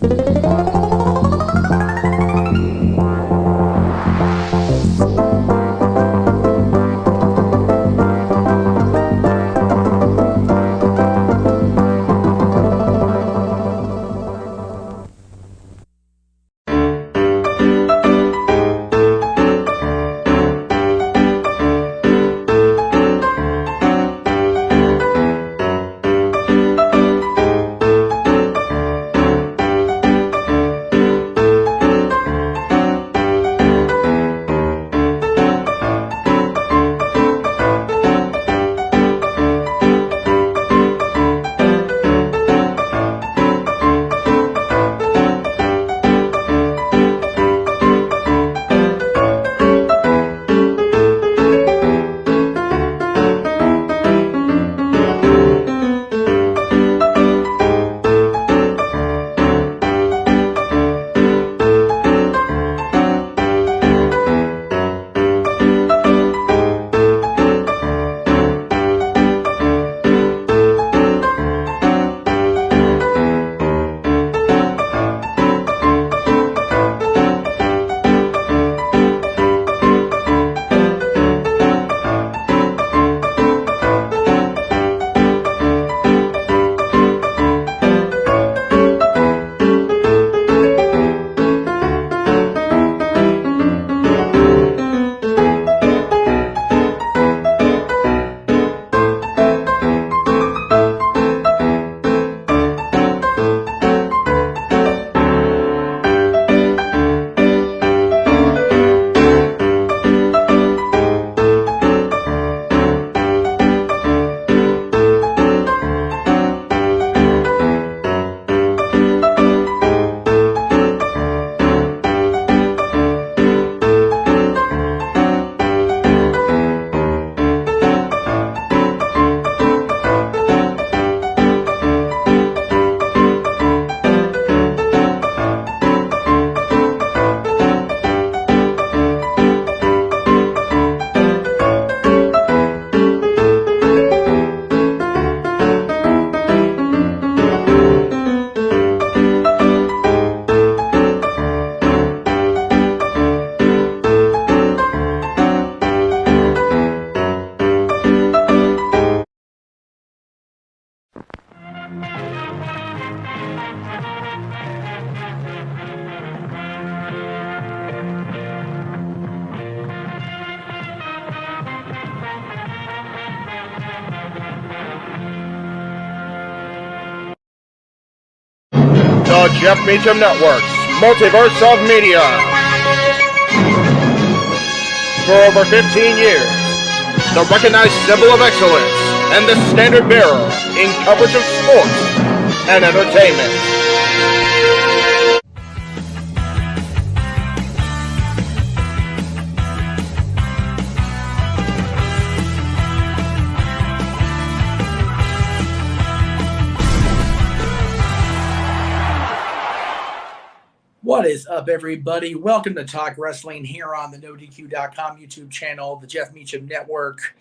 The Jeff Meacham Network's Multiverse of Media. For over 15 years, the recognized symbol of excellence and the standard bearer in coverage of sports and entertainment. What is up, everybody? Welcome to Talk Wrestling here on the NoDQ.com YouTube channel, the Jeff Meacham Network,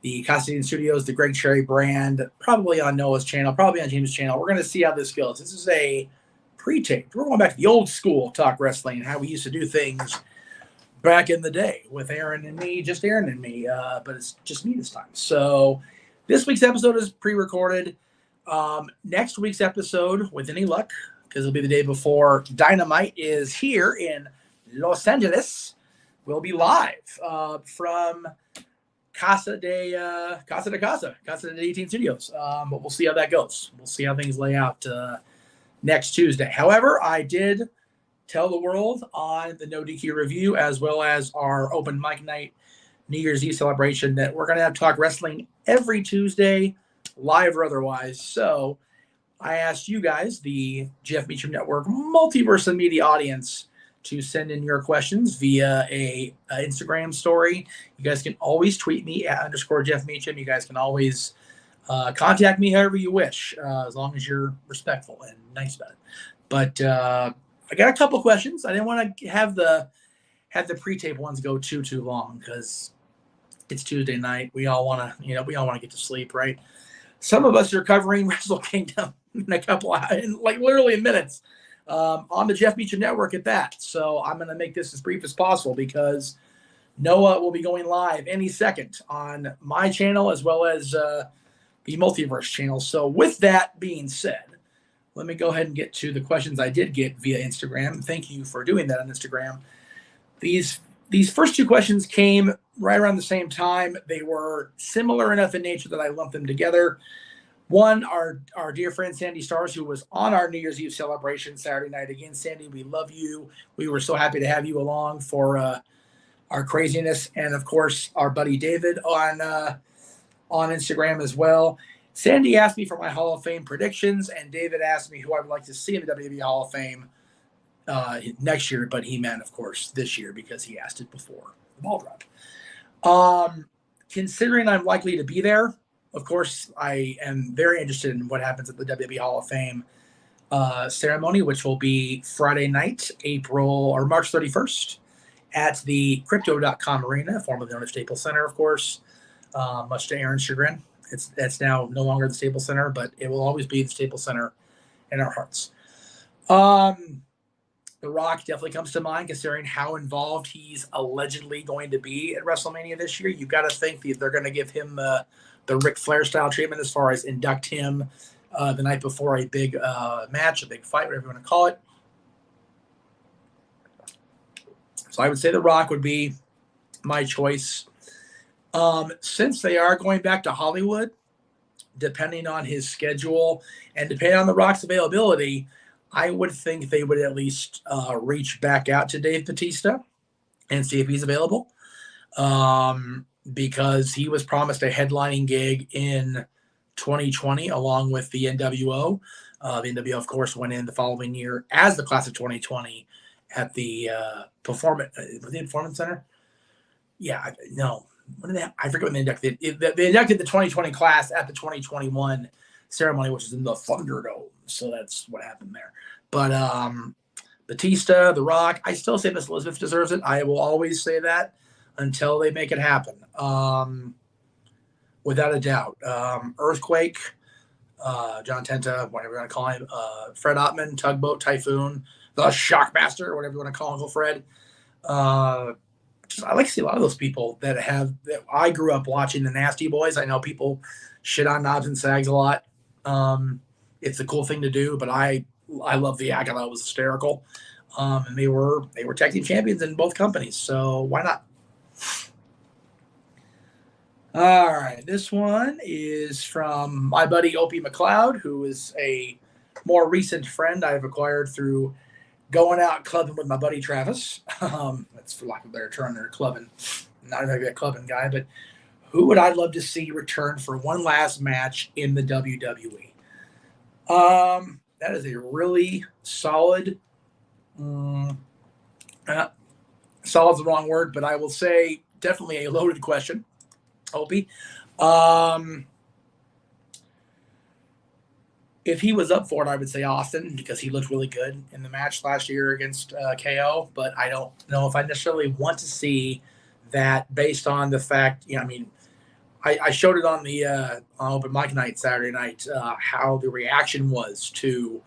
the Costume Studios, the Greg Cherry brand, probably on Noah's channel, probably on James' channel. We're going to see how this goes. This is a pre-taped. We're going back to the old school Talk Wrestling, how we used to do things back in the day with Aaron and me, just Aaron and me, but it's just me this time. So this week's episode is pre-recorded. Next week's episode, with any luck, because it'll be the day before Dynamite is here in Los Angeles, we'll be live from Casa de 18 Studios. But we'll see how that goes. We'll see how things lay out next Tuesday. However, I did tell the world on the No DQ review, as well as our open mic night New Year's Eve celebration, that we're going to have Talk Wrestling every Tuesday, live or otherwise. So I asked you guys, the Jeff Meacham Network Multiverse of Media audience, to send in your questions via a Instagram story. You guys can always tweet me at _Jeff Meacham. You guys can always contact me however you wish, as long as you're respectful and nice about it. But I got a couple questions. I didn't want to have the pre-tape ones go too long, because it's Tuesday night. We all want to get to sleep, right? Some of us are covering Wrestle Kingdom in a couple hours, like literally in minutes. on the Jeff Meacham Network at that. So I'm going to make this as brief as possible because Noah will be going live any second on my channel as well as the Multiverse channel. So with that being said, let me go ahead and get to the questions I did get via Instagram. Thank you for doing that on Instagram. These first two questions came right around the same time. They were similar enough in nature that I lumped them together. One, our dear friend Sandy Stars, who was on our New Year's Eve celebration Saturday night. Again, Sandy, we love you. We were so happy to have you along for our craziness. And, of course, our buddy David on Instagram as well. Sandy asked me for my Hall of Fame predictions, and David asked me who I would like to see in the WWE Hall of Fame next year, but he meant, of course, this year because he asked it before the ball drop. Considering I'm likely to be there, of course, I am very interested in what happens at the WWE Hall of Fame ceremony, which will be Friday night, March 31st at the Crypto.com Arena, formerly known as Staples Center, of course, much to Aaron's chagrin. It's now no longer the Staples Center, but it will always be the Staples Center in our hearts. The Rock definitely comes to mind, considering how involved he's allegedly going to be at WrestleMania this year. You've got to think that they're going to give him the Ric Flair style treatment as far as induct him the night before a big match, a big fight, whatever you want to call it. So I would say The Rock would be my choice. Since they are going back to Hollywood, depending on his schedule and depending on The Rock's availability, I would think they would at least reach back out to Dave Bautista and see if he's available, because he was promised a headlining gig in 2020 along with the NWO. The NWO, of course, went in the following year as the class of 2020 at the Performance Center. Yeah, no. What did they have? I forget when they inducted. They inducted the 2020 class at the 2021 ceremony, which is in the Thunderdome. So that's what happened there. But Batista, The Rock, I still say Miss Elizabeth deserves it. I will always say that until they make it happen. Without a doubt. Earthquake, John Tenta, whatever you want to call him, Fred Ottman, Tugboat, Typhoon, the Shockmaster, whatever you want to call Uncle Fred. I like to see a lot of those people that I grew up watching the Nasty Boys. I know people shit on Knobs and Sags a lot. It's a cool thing to do, but I love the act. I thought it was hysterical. And they were tag team champions in both companies, so why not? All right, this one is from my buddy Opie McLeod, who is a more recent friend I've acquired through going out clubbing with my buddy Travis. That's for lack of a better term, they're clubbing. Not maybe a clubbing guy, but who would I love to see return for one last match in the WWE? That is a really solid. Solid's the wrong word, but I will say definitely a loaded question, Opie. If he was up for it, I would say Austin, because he looked really good in the match last year against KO. But I don't know if I necessarily want to see that based on the fact, I showed it on the open mic night Saturday night, how the reaction was to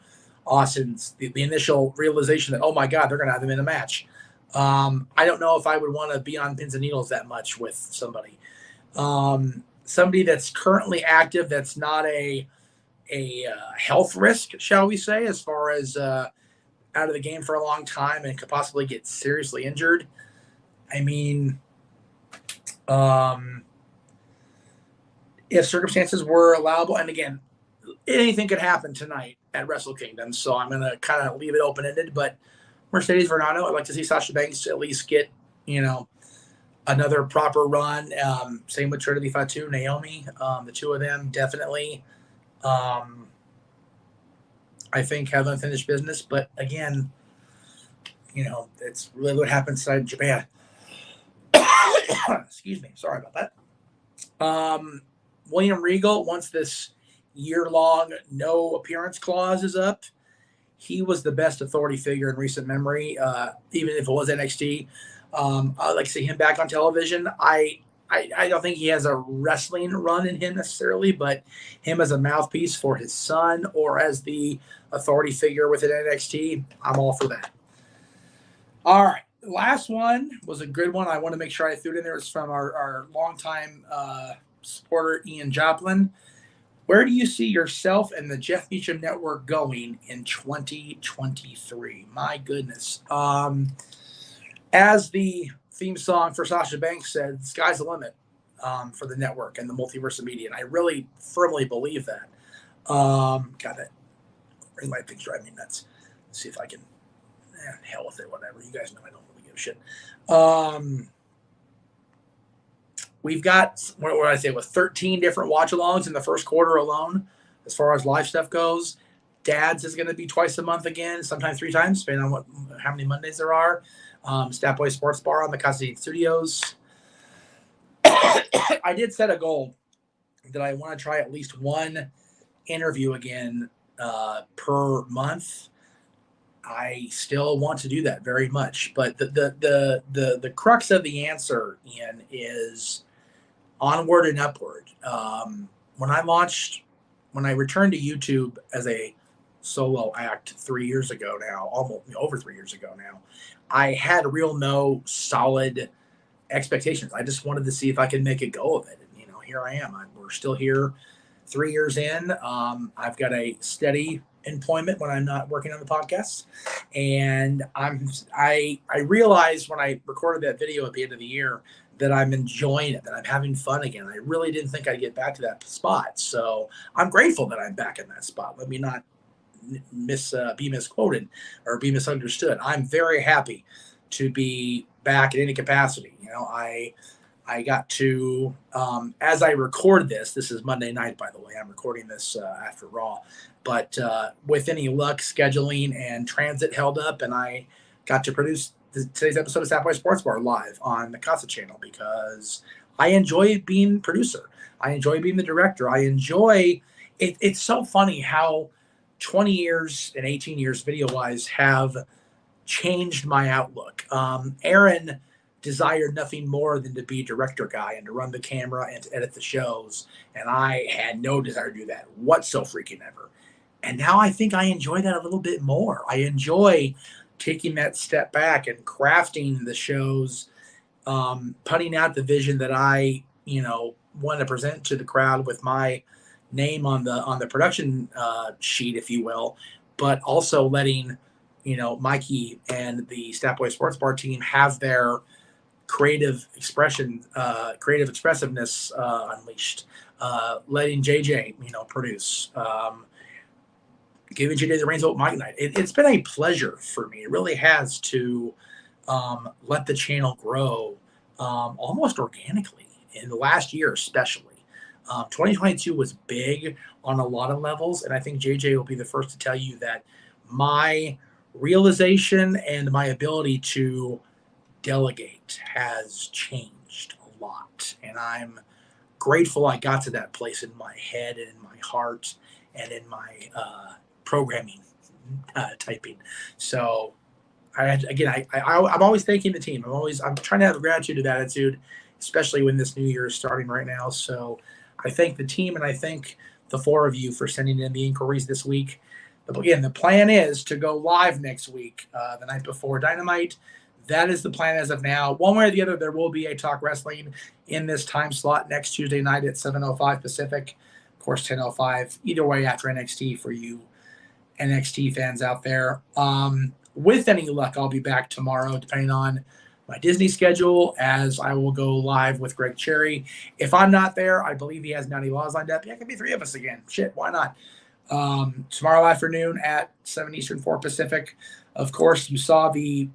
Austin's, the initial realization that, oh my God, they're going to have him in a match. I don't know if I would want to be on pins and needles that much with somebody. Somebody that's currently active, that's not a health risk, shall we say, as far as out of the game for a long time and could possibly get seriously injured. If circumstances were allowable, and again, anything could happen tonight at Wrestle Kingdom, so I'm going to kind of leave it open-ended, but Mercedes Varnado, I'd like to see Sasha Banks at least get, another proper run. Same with Trinity Fatu, Naomi, the two of them definitely. I think have unfinished business, but again, it's really what happens inside Japan. Excuse me. Sorry about that. William Regal, once this year-long no appearance clause is up, he was the best authority figure in recent memory, even if it was NXT. I'd like to see him back on television. I I don't think he has a wrestling run in him necessarily, but him as a mouthpiece for his son or as the authority figure within NXT, I'm all for that. All right. Last one was a good one. I want to make sure I threw it in there. It's from our longtime supporter, Ian Joplin. Where do you see yourself and the Jeff Meacham Network going in 2023? My goodness. As the theme song for Sasha Banks said, sky's the limit for the network and the multiverse of media. And I really firmly believe that. God, that ring light thing's driving me nuts. Let's see if I can, hell with it, whatever. You guys know I don't really give a shit. We've got, what would I say, with 13 different watch-alongs in the first quarter alone, as far as live stuff goes. Dad's is going to be twice a month again, sometimes 3 times, depending on how many Mondays there are. Stat Boy Sports Bar on the Casa Studios. I did set a goal that I want to try at least one interview again per month. I still want to do that very much, but the crux of the answer, Ian, is onward and upward. When I returned to YouTube as a solo act 3 years ago now, almost over 3 years ago now, I had no solid expectations. I just wanted to see if I could make a go of it. And, here I am. We're still here 3 years in. I've got a steady employment when I'm not working on the podcast. And I realized when I recorded that video at the end of the year that I'm enjoying it, that I'm having fun again. I really didn't think I'd get back to that spot. So I'm grateful that I'm back in that spot. Let me not be misquoted or be misunderstood. I'm very happy to be back in any capacity. I got to, as I record this is Monday night, by the way. I'm recording this after Raw. But with any luck, scheduling and transit held up, and I got to produce today's episode of Stat Boy Sports Bar live on the Casa channel because I enjoy being producer. I enjoy being the director. I enjoy it. It's so funny how 20 years and 18 years video-wise have changed my outlook. Aaron desired nothing more than to be a director guy and to run the camera and to edit the shows. And I had no desire to do that whatsoever. And now I think I enjoy that a little bit more. I enjoy taking that step back and crafting the shows, putting out the vision that I, want to present to the crowd with my name on the production sheet, if you will, but also letting, Mikey and the Stat Boy Sports Bar team have their creative expressiveness unleashed, letting JJ, produce, giving JJ the reins over Mike Knight. It's been a pleasure for me. It really has to let the channel grow almost organically in the last year, especially. 2022 was big on a lot of levels, and I think JJ will be the first to tell you that my realization and my ability to delegate has changed a lot, and I'm grateful I got to that place in my head and in my heart and in my programming typing. So I'm always thanking the team. I'm trying to have gratitude and attitude, especially when this new year is starting right now. So I thank the team and I thank the 4 of you for sending in the inquiries this week. But again, the plan is to go live next week, the night before Dynamite. That is the plan as of now. One way or the other, there will be a Talk Wrestling in this time slot next Tuesday night at 7:05 Pacific. Of course, 10:05. Either way, after NXT for you NXT fans out there. With any luck, I'll be back tomorrow, depending on my Disney schedule, as I will go live with Greg Cherry. If I'm not there, I believe he has Naughty Laws lined up. Yeah, it could be 3 of us again. Shit, why not? Tomorrow afternoon at 7 Eastern, 4 Pacific. Of course, you saw the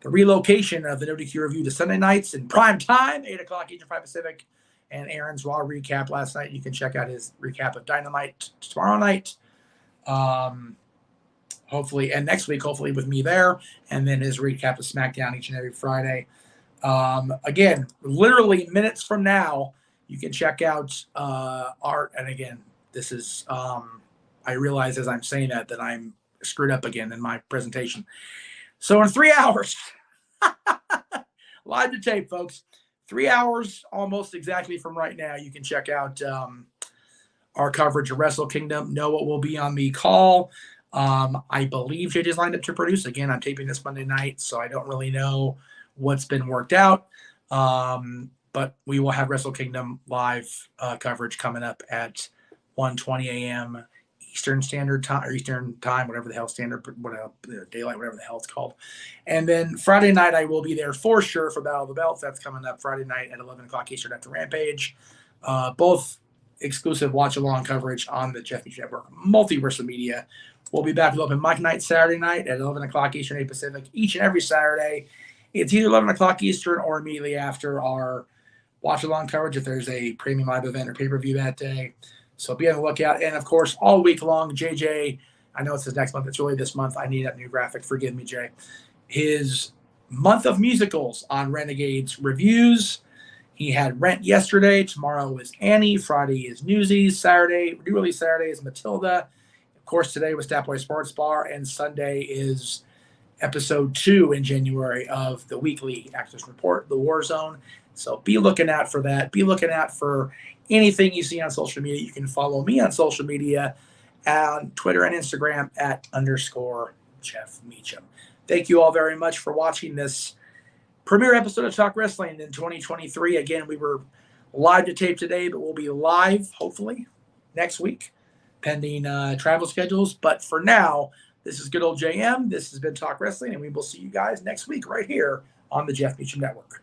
relocation of the NoDQ review to Sunday nights in prime time, 8 o'clock Eastern, 5 Pacific, and Aaron's Raw recap last night. You can check out his recap of Dynamite tomorrow night. Hopefully, and next week, hopefully with me there, and then his recap of SmackDown each and every Friday. Again, literally minutes from now, you can check out Art. And again, this is, I realize as I'm saying that I'm screwed up again in my presentation. So in 3 hours, live to tape, folks. 3 hours almost exactly from right now. You can check out our coverage of Wrestle Kingdom. Noah will be on the call. I believe JJ's lined up to produce. Again, I'm taping this Monday night, so I don't really know what's been worked out. But we will have Wrestle Kingdom live coverage coming up at 1:20 a.m. Eastern Standard Time, or Eastern Time, whatever the hell standard, whatever, daylight, whatever the hell it's called. And then Friday night, I will be there for sure for Battle of the Belts. That's coming up Friday night at 11 o'clock Eastern after Rampage. Both exclusive watch-along coverage on the Jeff Meacham Network Multiverse of Media. We'll be back with Open Mic Night Saturday night at 11 o'clock Eastern, 8 Pacific, each and every Saturday. It's either 11 o'clock Eastern or immediately after our watch-along coverage if there's a premium live event or pay-per-view that day. So be on the lookout. And, of course, all week long, JJ, I know it's his next month. It's really this month. I need that new graphic. Forgive me, Jay. His month of musicals on Renegades reviews. He had Rent yesterday. Tomorrow is Annie. Friday is Newsies. Saturday, new release Saturday is Matilda. Of course, today was Stat Boy Sports Bar. And Sunday is episode 2 in January of the weekly Actors Report, The War Zone. So be looking out for that. Be looking out for anything you see on social media. You can follow me on social media on Twitter and Instagram at _Jeff Meacham. Thank you all very much for watching this premiere episode of Talk Wrestling in 2023. Again, we were live to tape today, but we'll be live, hopefully, next week, pending travel schedules. But for now, this is good old JM. This has been Talk Wrestling, and we will see you guys next week right here on the Jeff Meacham Network.